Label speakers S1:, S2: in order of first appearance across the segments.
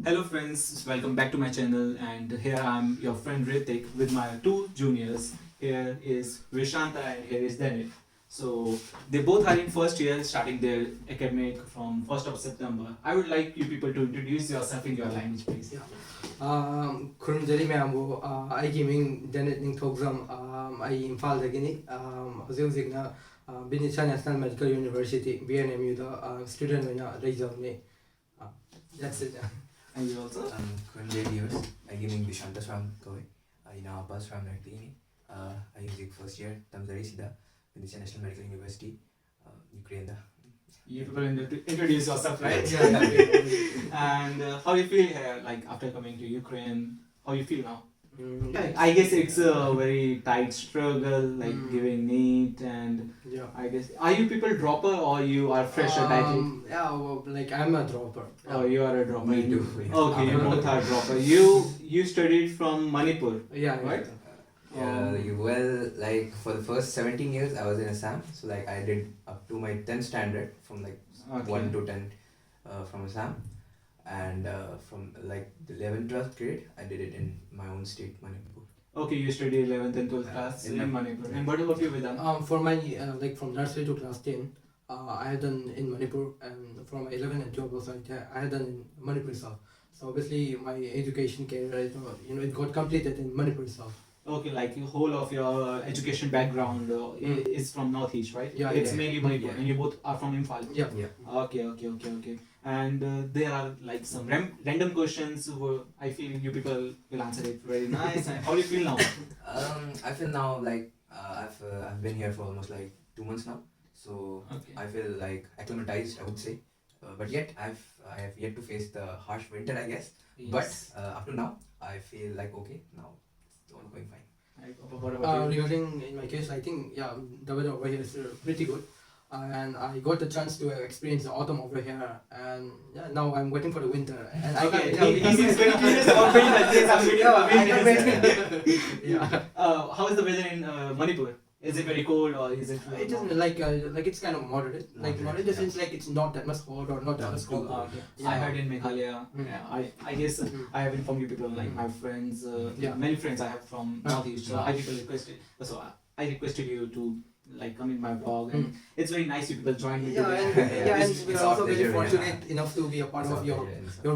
S1: Hello friends, welcome back to my channel, and here I am your friend Ritik with my two juniors. Here is Vishanta and here is Denit. So they both are in first year starting their academic from 1st of September. I would like you people to introduce yourself in your language please.
S2: Khurumjari ma'ambu aigi ming Janet Ningthokjam ai Imphaldagini hojik hojikna Vinnytsya National Medical University Vnmu da student oina reijamne. That's it.
S1: And you also?
S3: Currently viewers, I giving Vishanta from Koi. I now pass from Nartini. I use first year, Tamzari Sida, Vinnytsya National Medical University, Ukraine.
S1: You people introduce yourself, right? And how you feel here, like after coming to Ukraine? How you feel now? I guess it's a very tight struggle, like giving NEET, and I guess are you people dropper or you are fresher batch?
S2: Yeah, well, like I'm a dropper.
S1: Oh, you are a dropper.
S3: Me too.
S1: Okay, you both are dropper. You studied from Manipur,
S2: Yeah,
S1: right?
S3: Well, like for the first 17 years, I was in Assam. So like I did up to my 10th standard from like 1 to 10 from Assam. And from like the 11th, 12th grade, I did it in my own state, Manipur.
S1: Okay, you studied 11th and 12th class in Manipur. And what about you, Vedant?
S2: For my like from nursery to class 10, I had done in Manipur, and from my 11 and 12 also I had done in Manipur itself. So obviously my education career, it got completed in Manipur itself.
S1: Okay, like the whole of your education background is from Northeast, right?
S2: Yeah,
S1: it's
S2: yeah.
S1: mainly Manipur,
S3: Yeah.
S1: and you both are from Imphal.
S2: Yeah.
S1: Okay. And there are like some random questions. I feel you people will answer it very nice. And how do you feel now?
S3: I feel now like I've been here for almost like 2 months now. So
S1: Okay.
S3: I feel like acclimatized, I would say. But yet I have yet to face the harsh winter, I guess.
S1: Yes.
S3: But up to now, I feel like okay now. It's all going fine.
S1: What about you?
S2: Regarding in my case, I think the weather over here is pretty good, and I got the chance to experience the autumn over here, and now I'm waiting for the winter. And
S1: Okay,
S2: I
S1: he seems very curious about winter. Yes, I'm waiting for
S2: I can't
S1: winter.
S2: wait. Yeah.
S1: How is the weather in Manipur? Is it very cold or is it?
S2: It isn't like it's kind of moderate. Like moderate in the sense like it's not that much hot or not that much cold.
S1: Okay.
S2: Yeah.
S1: I heard in Meghalaya.
S2: Mm.
S1: Yeah, I guess I have informed you people like my friends. Many friends I have from Northeast. So I people requested. So I requested you to like come in my vlog, and it's very nice you people join me.
S2: Yeah,
S1: today.
S2: and
S3: It's
S2: we're
S3: our
S2: also very
S3: pleasure,
S2: fortunate enough to be a part of your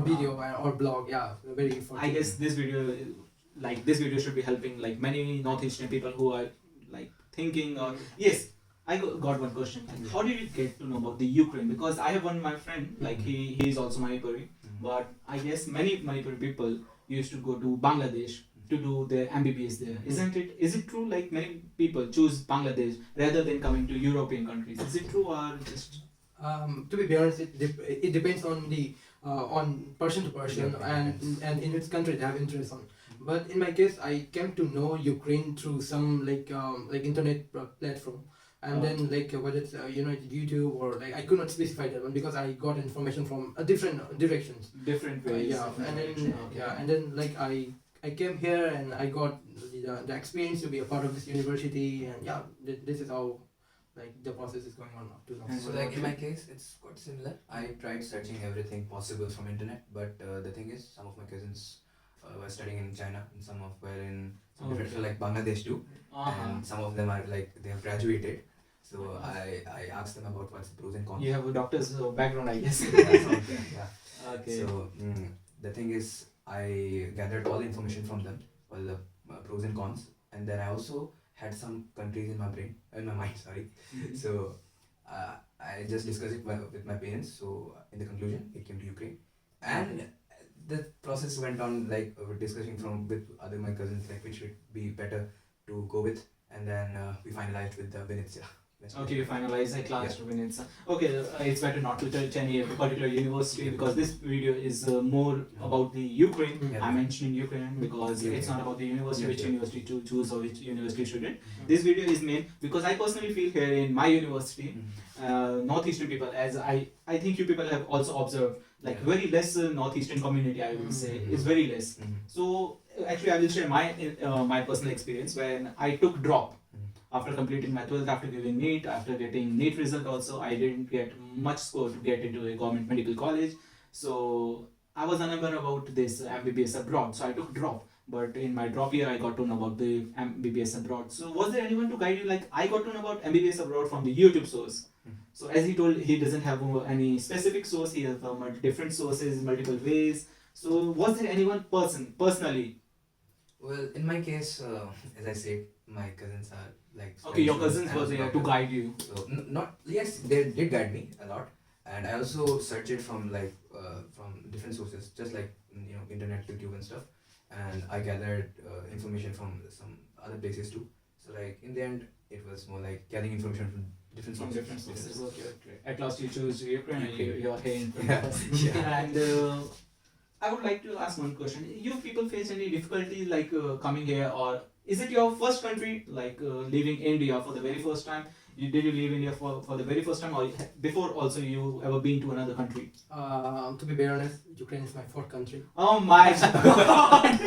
S2: video or blog. Yeah, we're very fortunate.
S1: I guess this video should be helping like many Northeastern people who are like thinking or yes. I got one question. Like, how did you get to know about the Ukraine? Because I have one my friend, like he is also Manipuri, but I guess many Manipuri people used to go to Bangladesh to do their MBBS there. Isn't it? Is it true? Like many people choose Bangladesh rather than coming to European countries. Is it true or just?
S2: To be honest, it depends on the on person to person and in which country they have interest on. But in my case, I came to know Ukraine through some like internet platform, and then like whether it's YouTube or like I could not specify that one because I got information from different directions.
S1: Different ways.
S2: And then like I came here and I got the experience to be a part of this university, and this is how like the process is going on up to now.
S3: So like in my case, it's quite similar. I tried searching everything possible from internet, but the thing is, some of my cousins were studying in China, and some of were in some different like Bangladesh too, and some of them are like they have graduated. So I asked them about what's the pros and cons.
S1: You have a doctor's background, I guess.
S3: Yeah.
S1: Okay.
S3: So the thing is, I gathered all the information from them, all the pros and cons, and then I also had some countries in my mind. Sorry. So I just discussed it with my parents. So in the conclusion, it came to Ukraine, and the process went on like discussing with other my cousins like which would be better to go with, and then we finalized with the Vinnytsya.
S1: Okay, you finalize a class to Vinnytsya. Okay, it's better not to touch any particular university because this video is more about the Ukraine. I'm mentioning Ukraine because it's not about the university, which university to choose or which university student. This video is made because I personally feel here in my university, Northeastern people, as I think you people have also observed, like very less Northeastern community, I would say, is very less. So actually I will share my personal experience when I took drop. After completing my 12th, after giving NEET, after getting NEET result also, I didn't get much score to get into a government medical college. So I was unaware about this MBBS abroad, so I took drop. But in my drop year, I got to know about the MBBS abroad. So was there anyone to guide you? Like I got to know about MBBS abroad from the YouTube source. So as he told, he doesn't have any specific source. He has different sources, multiple ways. So was there anyone personally?
S3: Well, in my case, as I said, my cousins are like.
S1: Okay, your cousins were there to guide you.
S3: So not yes, they did guide me a lot, and I also searched it from from different sources, just like internet, YouTube, and stuff. And I gathered information from some other places too. So like in the end, it was more like gathering information from different
S1: From
S3: sources.
S1: different sources.
S3: Yes.
S1: Okay. At last you chose Ukraine and you are here in front
S3: Yeah.
S1: of us.
S3: Yeah.
S1: And I would like to ask one question. You people face any difficulty like coming here, or is it your first country, like leaving India for the very first time? Did you leave India for the very first time, or before also you ever been to another country?
S2: To be very honest, Ukraine is my fourth country.
S1: Oh my god!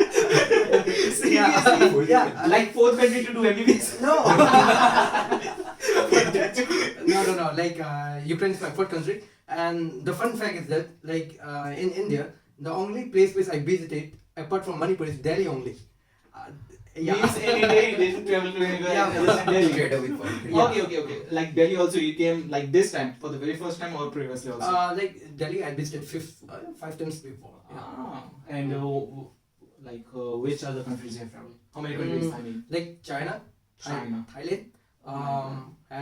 S1: Seriously?
S2: Yeah.
S1: Like fourth country to do MBBS?
S2: No. No. Like Ukraine is my fourth country, and the fun fact is that like in India, the only place which I visited apart from Manipur is Delhi only.
S1: Means any day you didn't travel to anywhere other than Delhi.
S3: Straight away for it.
S1: Yeah. Okay. Like Delhi also you came like this time for the very first time or previously also?
S2: Like Delhi, I visited 5 times before.
S1: Ah, and which other countries you have traveled? How many countries? I mean,
S2: Like China,
S1: China.
S2: Thailand,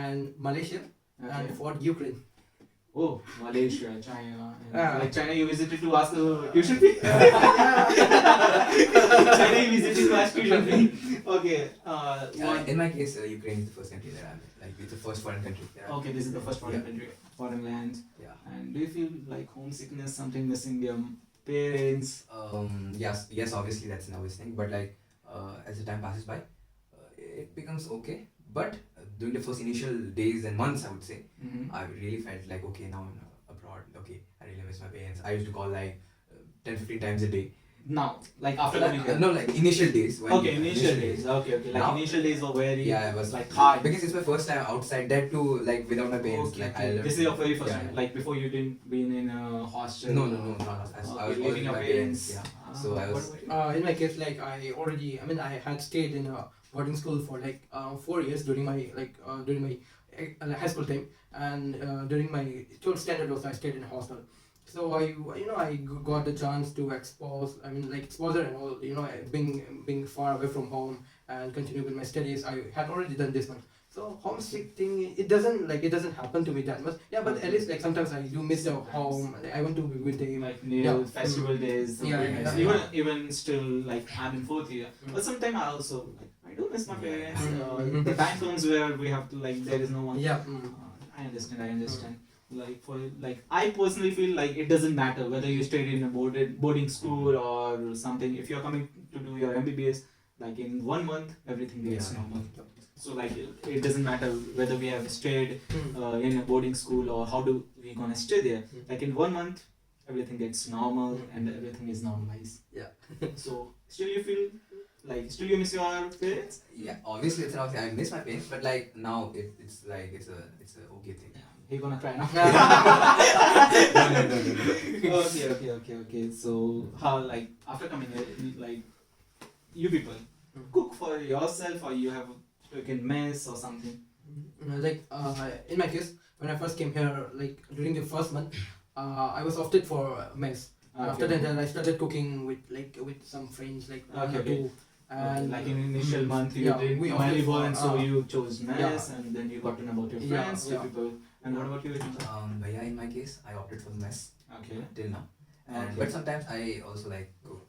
S2: and Malaysia,
S1: Okay.
S2: and for Ukraine.
S1: Oh, Malaysia, China. And
S2: Ah.
S1: like China, you visited to ask tuition fee? China, you visited to ask tuition fee. Okay.
S3: In my case, Ukraine is the first country that I'm in. Like it's the first foreign country. that I'm
S1: Okay, this is the first foreign
S3: Yeah.
S1: country, foreign land.
S3: Yeah.
S1: And do you feel like homesickness, something missing your parents?
S3: Yes, obviously that's an obvious thing. But like, as the time passes by, it becomes okay. But during the first initial days and months, I would say,
S1: Mm-hmm.
S3: I really felt like, okay, now I'm abroad. Okay, I really miss my parents. I used to call like 10-15 times a day.
S1: Now, like after coming here?
S3: No, like initial days.
S1: Okay, initial days. Okay. Like
S3: Now-
S1: initial days were very
S3: Yeah, it was
S1: like hard.
S3: because it's my first time outside. That too, like without my parents.
S1: Okay,
S3: Like
S1: okay.
S3: I left.
S1: This is your very first
S3: Yeah.
S1: time. Like before you didn't been in a hostel.
S3: No. Not. I was
S1: Okay,
S3: always
S1: leaving
S3: with
S1: your
S3: my
S1: parents.
S3: Yeah.
S1: Ah,
S3: So I
S1: what
S3: was-
S1: about you?
S2: In my case, like I had stayed in a boarding school for like 4 years during my high school time, and during my 12th standard also I stayed in a hostel. So I got the chance to exposure and all, being far away from home and continue with my studies. I had already done this one. So homesick thing, it doesn't happen to me that much. Yeah, but at least like sometimes I do miss the home. I want to be with them.
S1: Like near
S2: Yeah.
S1: festival days.
S2: Yeah,
S1: something
S2: yeah,
S1: like
S2: yeah.
S1: that. Even still, like I'm in fourth year, but sometimes I also I do miss my parents. The time comes where we have to there is no one.
S2: Yeah.
S1: I understand. Like I personally feel like it doesn't matter whether you stayed in a boarding school or something. If you're coming to do your MBBS, like in 1 month everything gets
S3: Yeah.
S1: normal. So like it doesn't matter whether we have stayed in a boarding school or how do we gonna stay there. Like in 1 month everything gets normal and everything is normalized.
S2: Yeah.
S1: So still you miss your parents?
S3: Yeah, obviously it's not. I miss my parents, but like now it's a okay thing.
S1: You're gonna cry now.
S3: No.
S1: Okay. So how after coming here, you people cook for yourself or you have taken mess or something?
S2: In my case, when I first came here, like during the first month, I was opted for mess. After that, I started cooking with some friends, like one or
S1: Okay.
S2: two. And
S1: like in initial month you
S2: yeah,
S1: did
S2: we
S1: Mali
S2: opted for,
S1: and so you chose mess
S2: yeah.
S1: and then you got to know about your
S2: Yeah,
S1: friends,
S2: yeah.
S1: people. And what about you?
S3: But yeah, in my case, I opted for the mess
S1: Okay.
S3: till now.
S1: Okay.
S3: But sometimes I also like cook.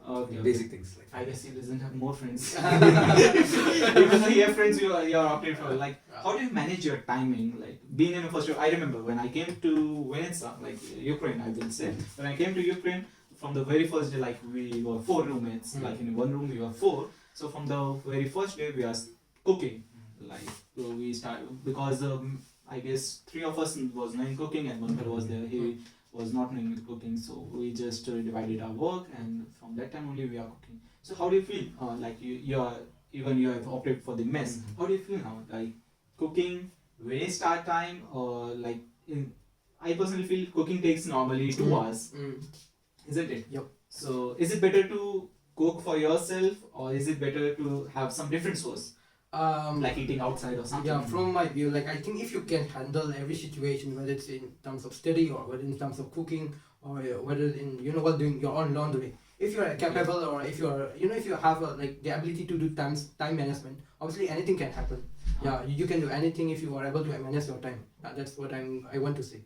S1: Okay.
S3: Basic things like.
S1: I guess he doesn't have more friends. Even though you have friends, you are opted for. Like, how do you manage your timing? Like, being in the first year, I remember when I came to Vinnytsya, like Ukraine, I will say. When I came to Ukraine, from the very first day, like we were 4 roommates. Like in one room we were 4. So from the very first day we are cooking. Like so we start because I guess 3 of us was knowing cooking and one fellow was there. He was not knowing cooking, so we just divided our work, and from that time only we are cooking. So how do you feel? Like you have opted for the mess. How do you feel now? Like cooking, when start time, or I personally feel cooking takes normally 2 hours. Isn't it?
S2: Yep.
S1: So is it better to cook for yourself, or is it better to have some different source, like eating outside or something?
S2: Yeah, from my view, like I think if you can handle every situation, whether it's in terms of study or whether in terms of cooking or whether in while doing your own laundry, if you are capable or if you are if you have like the ability to do time management, obviously anything can happen. Yeah, you can do anything if you are able to manage your time. That's what I want to say.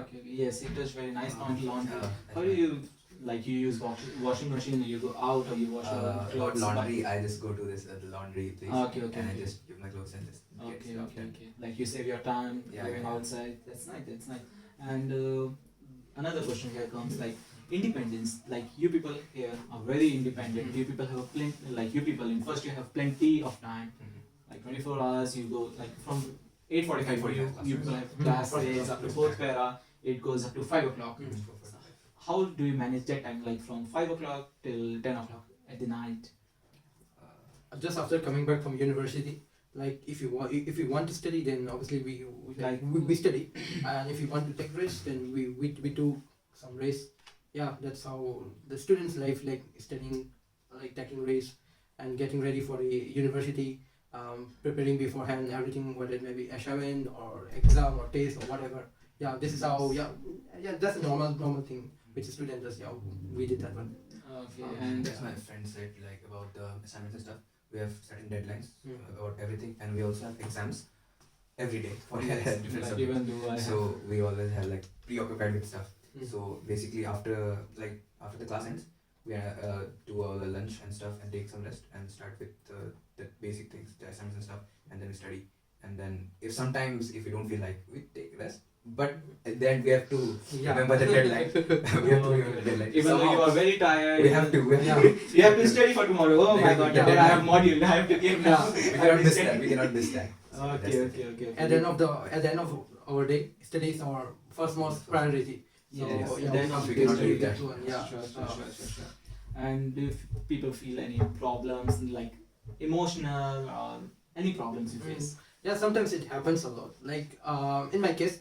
S1: Okay. Yes, it was very nice point. Laundry.
S3: Uh,
S1: How do you like? You use washing machine? You go out or you wash your
S3: About
S1: clothes?
S3: laundry, I just go to this the laundry place
S1: Okay. Okay.
S3: and I
S1: Okay.
S3: just give my clothes and just get
S1: Okay,
S3: stuff
S1: okay,
S3: done.
S1: okay. Like you save your time
S3: Yeah,
S1: going
S3: yeah.
S1: outside. That's nice. That's nice. And another question here comes like independence. Like you people here are very independent. You people have plenty. Like you people in first you have plenty of time. Like 24 hours. You go like from 8:45 for you.
S3: 8:45
S1: You people have classes up to 4th para. It goes up to 5 o'clock. How do you manage that time? Like from 5 o'clock till 10 o'clock at the night.
S2: Just after coming back from university, like if you want to study, then obviously we study, and if you want to take rest, then we do some rest. Yeah, that's how the student's life, like studying, like taking rest and getting ready for the university, preparing beforehand everything, whether it may be assignment or exam or test or whatever. Yeah, this is how that's a normal thing which a student does. Yeah, we did that one.
S1: Okay,
S3: And
S1: and
S3: that's my friend said like about the assignments and stuff. We have certain deadlines
S2: Mm.
S3: about everything, and we also have exams every day for
S1: yes,
S3: different
S1: like
S3: subjects.
S1: even though I have
S3: So we always have like preoccupied with stuff.
S2: Mm.
S3: So basically after the class ends, we do all the lunch and stuff and take some rest and start with the basic things, the assignments and stuff, and then we study. And then if we don't feel like, we take rest. But then we have to remember the deadline. We have to remember the deadline.
S1: even though you are very tired,
S3: we have to.
S1: you have to study for tomorrow. Oh my god,
S3: Yeah.
S1: tomorrow I have module. I have to give now.
S3: We cannot miss that. We cannot miss that. So that's
S1: Okay,
S3: the
S1: okay,
S3: thing.
S1: okay.
S2: At the end of our day, study is our first most priority. So
S1: Yes,
S2: yeah,
S1: then
S3: we cannot
S1: study
S3: leave that.
S2: one. Yeah.
S1: Sure. And if people feel any problems like emotional or any problems you face.
S2: Yeah, sometimes it happens a lot. Like in my case,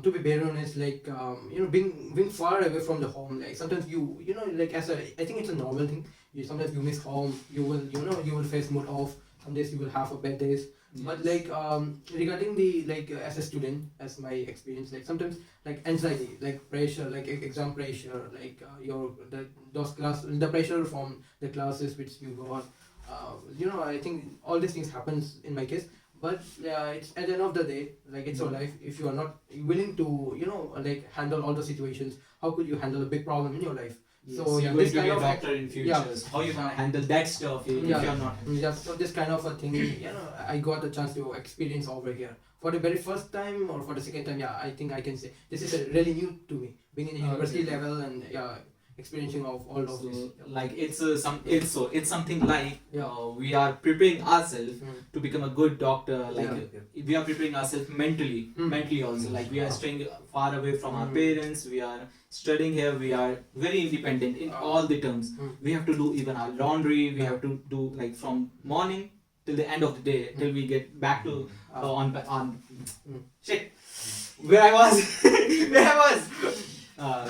S2: to be very honest, like being far away from the home, like sometimes like I think it's a normal thing. Sometimes you miss home. You will face mood off. Some days you will have a bad days. But like regarding the like as a student, as my experience, like sometimes like anxiety, like pressure, like exam pressure, like the pressure from the classes which you got. I think all these things happens in my case. But it's at the end of the day, like it's your life. If you are not willing to like handle all the situations, how could you handle a big problem in your life?
S1: Yes,
S2: So
S1: you're
S2: yeah,
S1: going
S2: this
S1: to be
S2: kind
S1: a
S2: of
S1: doctor in future.
S2: yeah.
S1: How you gonna handle that stuff if
S2: Yeah.
S1: you're not?
S2: Yeah, so this kind of a thing, I got the chance to experience over here. For the very first time or for the second time, I think I can say this is really new to me, being in the university level and experiencing of all of
S1: So,
S2: this.
S1: like it's something like
S2: Yeah.
S1: we are preparing ourselves
S2: Mm.
S1: to become a good doctor. Like
S3: Yeah.
S1: we are preparing ourselves mentally, mentally also. Like we are staying far away from our parents. We are studying here. We are very independent in all the terms. We have to do even our laundry. We have to do like from morning till the end of the day till we get back to on shit where I was where I was.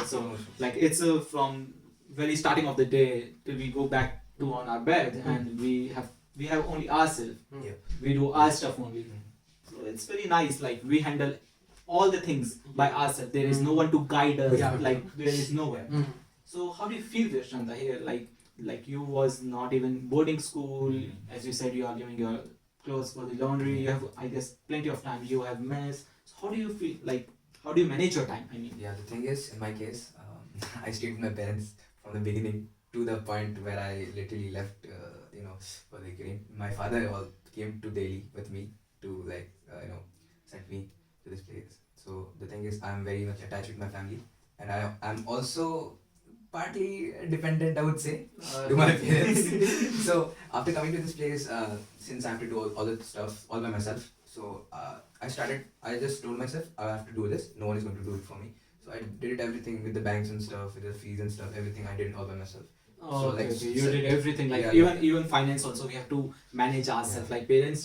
S1: So like it's from very starting of the day till we go back to on our bed and we have only ourselves.
S3: Yeah.
S1: We do our stuff only. So it's very nice. Like we handle all the things by ourselves. There is no one to guide us.
S2: Yeah.
S1: Like there is nowhere.
S2: Mm.
S1: So how do you feel this, Shanta, here? Like you was not even boarding school. As you said, you are giving your clothes for the laundry. You have, I guess, plenty of time. You have mess. So how do you feel? Like how do you manage your time? I mean.
S3: Yeah, the thing is, in my case, I stayed with my parents from the beginning to the point where I literally left, for the grade. My father came to Delhi with me to send me to this place. So the thing is, I'm very much attached with my family, and I'm also partly dependent, I would say, to my parents. So after coming to this place, since I have to do all the stuff all by myself, so I just told myself I have to do this. No one is going to do it for me. So I did everything with the banks and stuff, with the fees and stuff, everything I did all by myself.
S1: Oh,
S3: So,
S1: okay,
S3: like,
S1: okay. You did everything, like
S3: Yeah,
S1: even finance also we have to manage ourselves. Like parents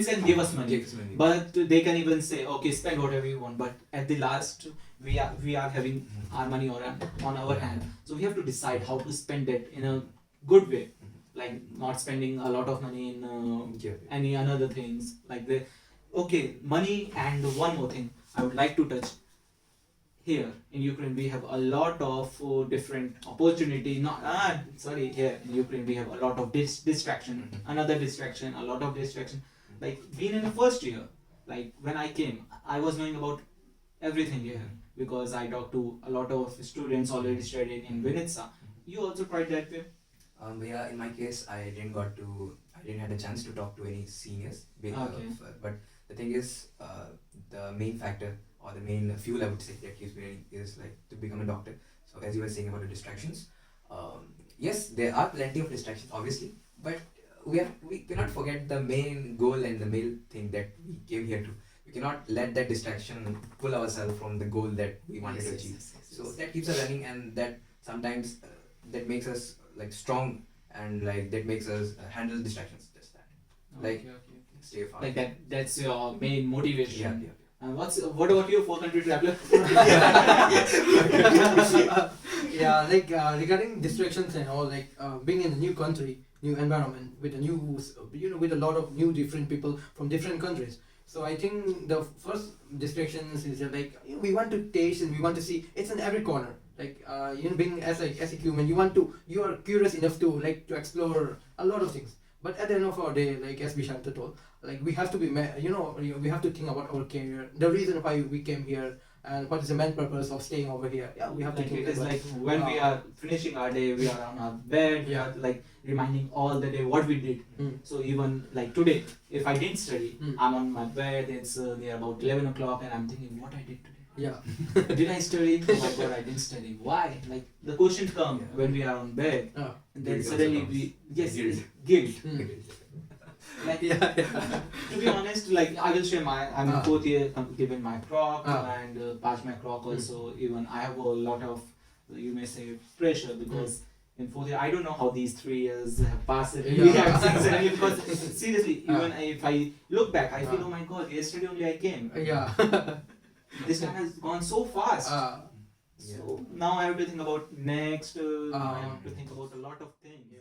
S1: can give us money,
S3: Gives money.
S1: but they can even say okay, spend whatever you want. But at the last, we are having our money on our hand, so we have to decide how to spend it in a good way, like not spending a lot of money in
S3: Yeah.
S1: any another things like the okay money. And one more thing I would like to touch. Here in Ukraine, we have a lot of different opportunity. Not sorry, here in Ukraine we have a lot of distraction, another distraction, a lot of distraction. Like being in the first year, like when I came, I was knowing about everything here because I talked to a lot of students already studying in Vinnytsya. You also tried that way?
S3: Yeah, in my case, I didn't have a chance to talk to any seniors.
S1: Okay.
S3: But the thing is, the main factor or the main fuel I would say that keeps me is like to become a doctor. So as you were saying about the distractions, yes, there are plenty of distractions, obviously, but we cannot forget the main goal and the main thing that we came here to. We cannot let that distraction pull ourselves from the goal that we wanted to achieve. So that keeps us running, and that sometimes that makes us like strong, and like that makes us handle distractions. Just that, like
S1: Okay, okay, okay.
S3: stay far.
S1: Like that's your main motivation.
S3: Yeah.
S1: And what about you, 4 country traveler?
S2: Yeah, like regarding distractions and all, like being in a new country, new environment with a new, with a lot of new different people from different countries. So I think the first distractions is like we want to taste and we want to see. It's in every corner. Like being as a human, you are curious enough to like to explore a lot of things. But at the end of our day, like as Bishanta told, like we have to be, we have to think about our career, the reason why we came here, and what is the main purpose of staying over here. Yeah, we have to
S1: Like
S2: think
S1: it is
S2: about.
S1: like when we are finishing our day, we are on our bed, we are like reminding all the day what we did. So even like today, if I didn't study, I'm on my bed, it's near about 11 o'clock and I'm thinking what I did today.
S2: Yeah.
S1: Did I study? Oh my god, I didn't study. Why? Like the question come when we are on bed, and then
S3: Guilt
S1: suddenly
S3: also
S1: we
S3: comes.
S1: guilt. Like
S2: Yeah.
S1: to be honest, like I will share I'm in fourth year, given my proc and passed my proc also. Even I have a lot of, you may say, pressure because in fourth year I don't know how these 3 years have passed.
S2: Yeah.
S1: We have seen suddenly because seriously, even if I look back, I feel oh my god, yesterday only I came.
S2: Yeah.
S1: This time has gone so fast. So now I have to think about next. I have to think about a lot of things.